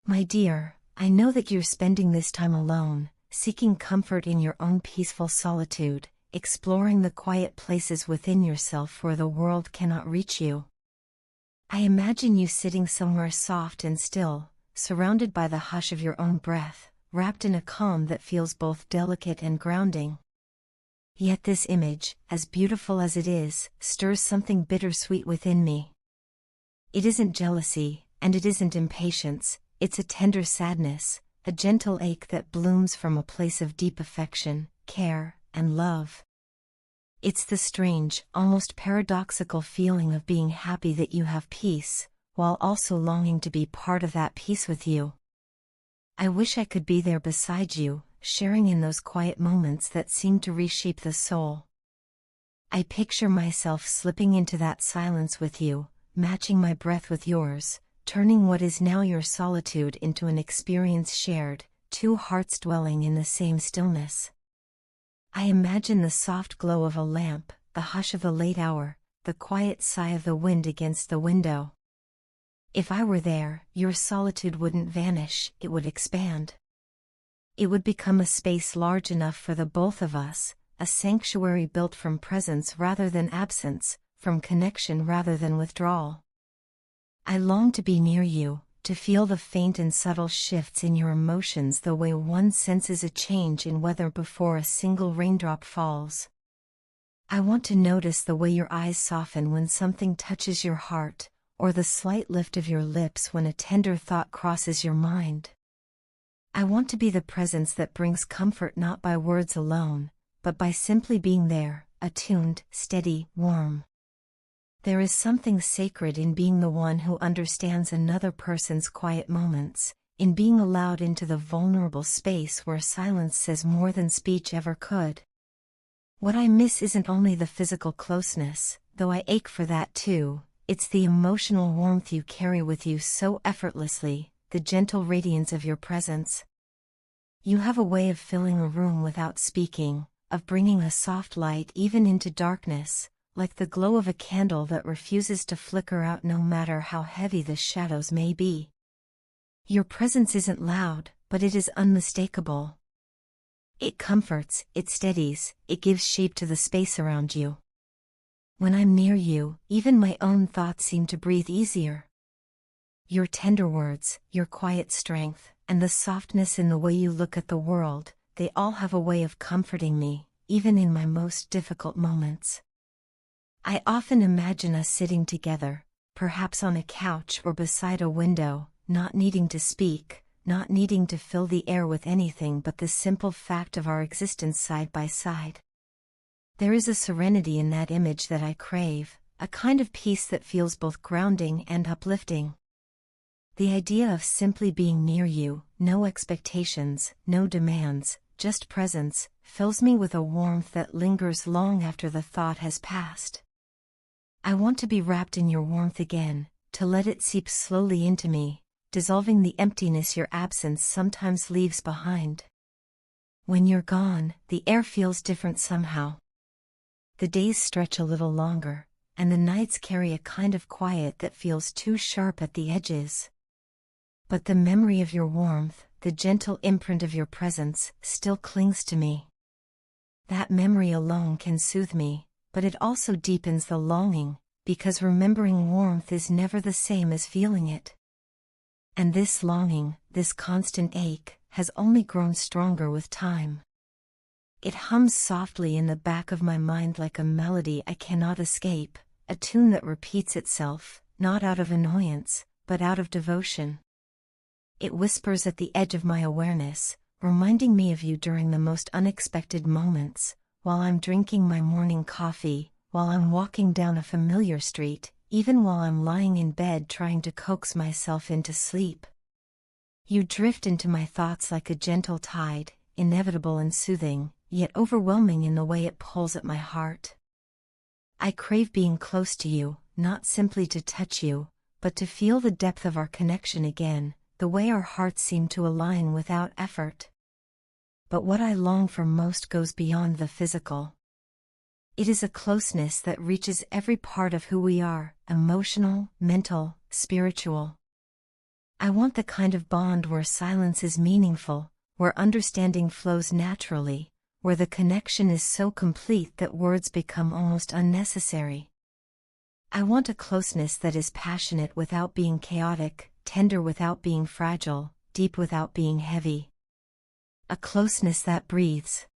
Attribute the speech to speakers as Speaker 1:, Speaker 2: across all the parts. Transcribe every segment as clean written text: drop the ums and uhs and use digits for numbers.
Speaker 1: My dear, I know that you're spending this time alone, seeking comfort in your own peaceful solitude, exploring the quiet places within yourself where the world cannot reach you. I imagine you sitting somewhere soft and still, surrounded by the hush of your own breath, wrapped in a calm that feels both delicate and grounding. Yet this image, as beautiful as it is, stirs something bittersweet within me. It isn't jealousy, and it isn't impatience, it's a tender sadness, a gentle ache that blooms from a place of deep affection, care, and love. It's the strange, almost paradoxical feeling of being happy that you have peace, while also longing to be part of that peace with you. I wish I could be there beside you, sharing in those quiet moments that seem to reshape the soul. I picture myself slipping into that silence with you, matching my breath with yours, turning what is now your solitude into an experience shared, two hearts dwelling in the same stillness. I imagine the soft glow of a lamp, the hush of the late hour, the quiet sigh of the wind against the window. If I were there, your solitude wouldn't vanish, it would expand. It would become a space large enough for the both of us, a sanctuary built from presence rather than absence, from connection rather than withdrawal. I long to be near you, to feel the faint and subtle shifts in your emotions the way one senses a change in weather before a single raindrop falls. I want to notice the way your eyes soften when something touches your heart, or the slight lift of your lips when a tender thought crosses your mind. I want to be the presence that brings comfort not by words alone, but by simply being there, attuned, steady, warm. There is something sacred in being the one who understands another person's quiet moments, in being allowed into the vulnerable space where silence says more than speech ever could. What I miss isn't only the physical closeness, though I ache for that too, it's the emotional warmth you carry with you so effortlessly, the gentle radiance of your presence. You have a way of filling a room without speaking, of bringing a soft light even into darkness, like the glow of a candle that refuses to flicker out no matter how heavy the shadows may be. Your presence isn't loud, but it is unmistakable. It comforts, it steadies, it gives shape to the space around you. When I'm near you, even my own thoughts seem to breathe easier. Your tender words, your quiet strength, and the softness in the way you look at the world, they all have a way of comforting me, even in my most difficult moments. I often imagine us sitting together, perhaps on a couch or beside a window, not needing to speak, not needing to fill the air with anything but the simple fact of our existence side by side. There is a serenity in that image that I crave, a kind of peace that feels both grounding and uplifting. The idea of simply being near you, no expectations, no demands, just presence, fills me with a warmth that lingers long after the thought has passed. I want to be wrapped in your warmth again, to let it seep slowly into me, dissolving the emptiness your absence sometimes leaves behind. When you're gone, the air feels different somehow. The days stretch a little longer, and the nights carry a kind of quiet that feels too sharp at the edges. But the memory of your warmth, the gentle imprint of your presence, still clings to me. That memory alone can soothe me, but it also deepens the longing, because remembering warmth is never the same as feeling it. And this longing, this constant ache, has only grown stronger with time. It hums softly in the back of my mind like a melody I cannot escape, a tune that repeats itself, not out of annoyance, but out of devotion. It whispers at the edge of my awareness, reminding me of you during the most unexpected moments, while I'm drinking my morning coffee, while I'm walking down a familiar street, even while I'm lying in bed trying to coax myself into sleep. You drift into my thoughts like a gentle tide, inevitable and soothing, yet overwhelming in the way it pulls at my heart. I crave being close to you, not simply to touch you, but to feel the depth of our connection again, the way our hearts seem to align without effort. But what I long for most goes beyond the physical. It is a closeness that reaches every part of who we are, emotional, mental, spiritual. I want the kind of bond where silence is meaningful, where understanding flows naturally, where the connection is so complete that words become almost unnecessary. I want a closeness that is passionate without being chaotic, tender without being fragile, deep without being heavy. A closeness that breathes.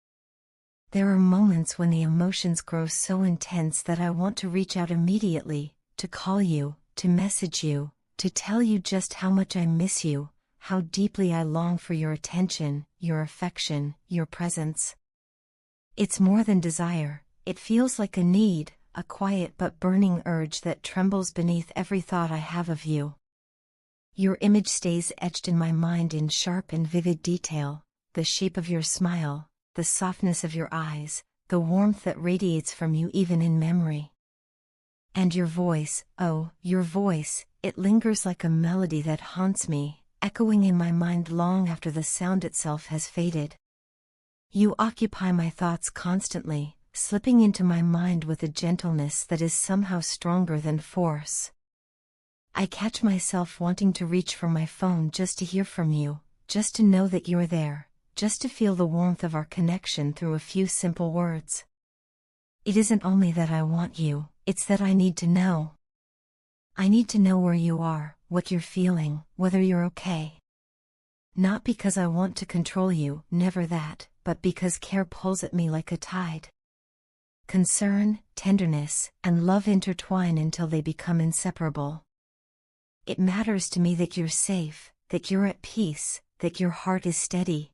Speaker 1: There are moments when the emotions grow so intense that I want to reach out immediately, to call you, to message you, to tell you just how much I miss you, how deeply I long for your attention, your affection, your presence. It's more than desire, it feels like a need, a quiet but burning urge that trembles beneath every thought I have of you. Your image stays etched in my mind in sharp and vivid detail, the shape of your smile, the softness of your eyes, the warmth that radiates from you even in memory. And your voice, oh, your voice, it lingers like a melody that haunts me, echoing in my mind long after the sound itself has faded. You occupy my thoughts constantly, slipping into my mind with a gentleness that is somehow stronger than force. I catch myself wanting to reach for my phone just to hear from you, just to know that you're there, just to feel the warmth of our connection through a few simple words. It isn't only that I want you, it's that I need to know. I need to know where you are, what you're feeling, whether you're okay. Not because I want to control you, never that, but because care pulls at me like a tide. Concern, tenderness, and love intertwine until they become inseparable. It matters to me that you're safe, that you're at peace, that your heart is steady.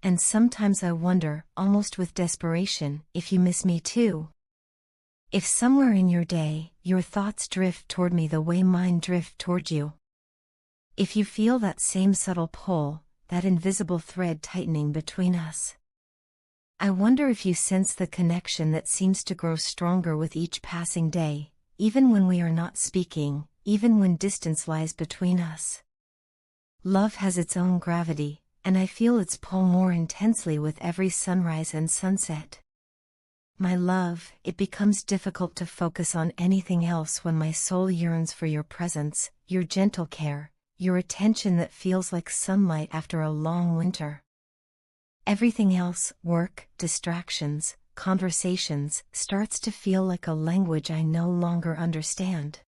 Speaker 1: And sometimes I wonder, almost with desperation, if you miss me too. If somewhere in your day, your thoughts drift toward me the way mine drift toward you. If you feel that same subtle pull, that invisible thread tightening between us. I wonder if you sense the connection that seems to grow stronger with each passing day, even when we are not speaking, even when distance lies between us. Love has its own gravity, and I feel its pull more intensely with every sunrise and sunset. My love, it becomes difficult to focus on anything else when my soul yearns for your presence, your gentle care, your attention that feels like sunlight after a long winter. Everything else, work, distractions, conversations, starts to feel like a language I no longer understand.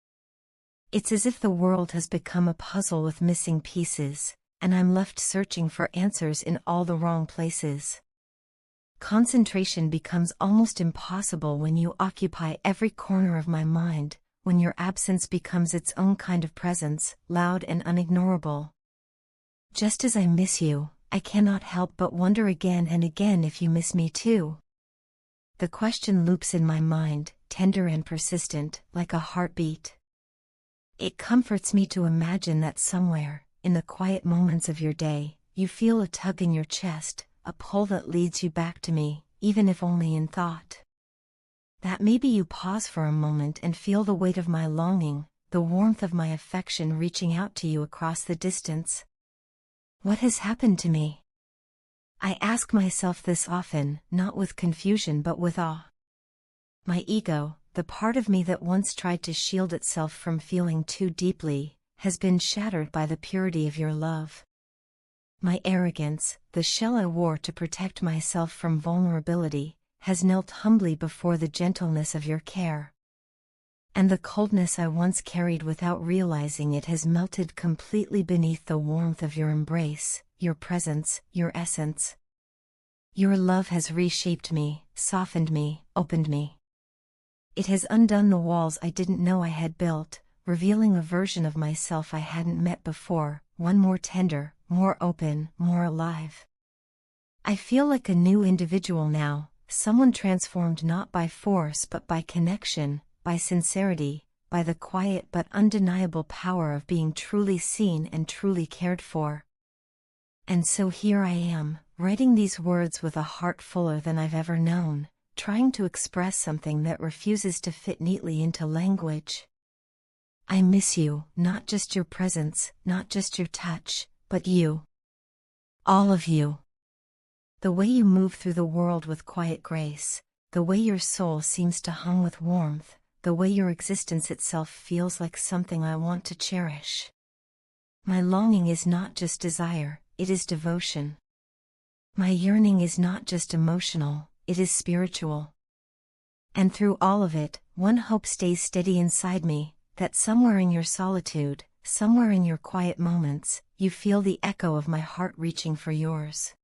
Speaker 1: It's as if the world has become a puzzle with missing pieces, and I'm left searching for answers in all the wrong places. Concentration becomes almost impossible when you occupy every corner of my mind, when your absence becomes its own kind of presence, loud and unignorable. Just as I miss you, I cannot help but wonder again and again if you miss me too. The question loops in my mind, tender and persistent, like a heartbeat. It comforts me to imagine that somewhere, in the quiet moments of your day, you feel a tug in your chest, a pull that leads you back to me, even if only in thought. That maybe you pause for a moment and feel the weight of my longing, the warmth of my affection reaching out to you across the distance. What has happened to me? I ask myself this often, not with confusion but with awe. My ego, the part of me that once tried to shield itself from feeling too deeply, has been shattered by the purity of your love. My arrogance, the shell I wore to protect myself from vulnerability, has knelt humbly before the gentleness of your care. And the coldness I once carried without realizing it has melted completely beneath the warmth of your embrace, your presence, your essence. Your love has reshaped me, softened me, opened me. It has undone the walls I didn't know I had built, revealing a version of myself I hadn't met before, one more tender, more open, more alive. I feel like a new individual now, someone transformed not by force but by connection, by sincerity, by the quiet but undeniable power of being truly seen and truly cared for. And so here I am, writing these words with a heart fuller than I've ever known, trying to express something that refuses to fit neatly into language. I miss you, not just your presence, not just your touch, but you. All of you. The way you move through the world with quiet grace, the way your soul seems to hum with warmth, the way your existence itself feels like something I want to cherish. My longing is not just desire, it is devotion. My yearning is not just emotional, it is spiritual. And through all of it, one hope stays steady inside me, that somewhere in your solitude, somewhere in your quiet moments, you feel the echo of my heart reaching for yours.